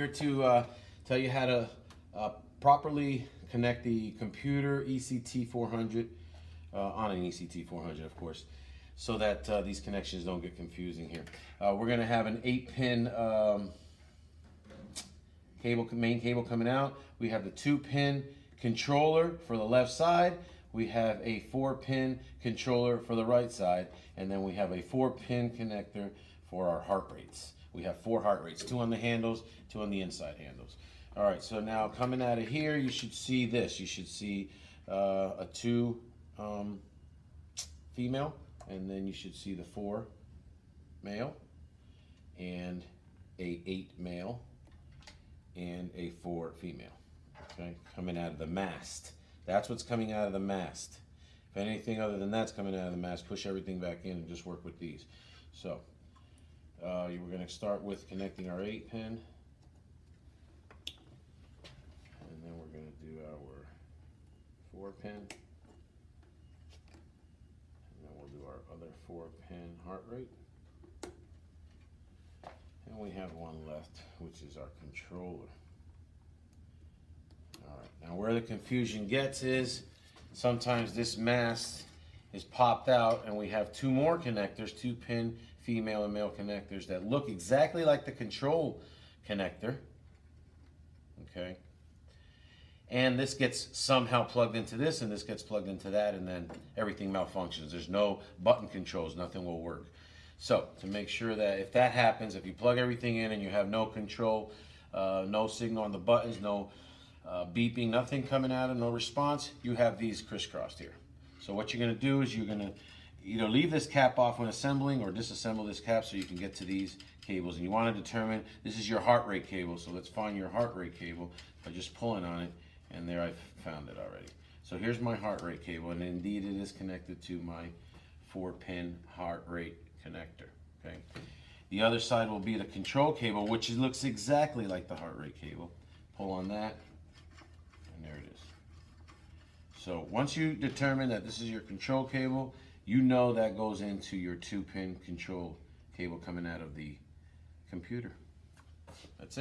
Here to tell you how to properly connect the computer ECT 400 on an ECT 400, of course, so that these connections don't get confusing here. We're going to have an 8-pin main cable coming out. We have the 2-pin controller for the left side. We have a 4-pin controller for the right side, and then we have a 4-pin connector for our heart rates. We have 4 heart rates, 2 on the handles, 2 on the inside handles. All right, so now coming out of here, you should see this. You should see a 2 female, and then you should see the 4 male, and a 8 male, and a 4 female. Okay, coming out of the mast. That's what's coming out of the mast. If anything other than that's coming out of the mast, push everything back in and just work with these. So we're going to start with connecting our 8-pin, and then we're going to do our 4-pin, and then we'll do our other 4-pin heart rate, and we have one left, which is our controller. All right, now where the confusion gets is sometimes this mast is popped out and we have 2 more connectors, 2-pin female and male connectors that look exactly like the control connector, okay? And this gets somehow plugged into this, and this gets plugged into that, and then everything malfunctions. There's no button controls, nothing will work. So to make sure that if that happens, if you plug everything in and you have no control, no signal on the buttons, no beeping, nothing coming out of, no response, you have these crisscrossed here. So what you're going to do is you're going to either leave this cap off when assembling or disassemble this cap so you can get to these cables. And you want to determine, this is your heart rate cable, so let's find your heart rate cable by just pulling on it, and there I've found it already. So here's my heart rate cable, and indeed it is connected to my 4-pin heart rate connector. Okay. The other side will be the control cable, which looks exactly like the heart rate cable. Pull on that, and there it is. So once you determine that this is your control cable, you know that goes into your 2-pin control cable coming out of the computer. That's it.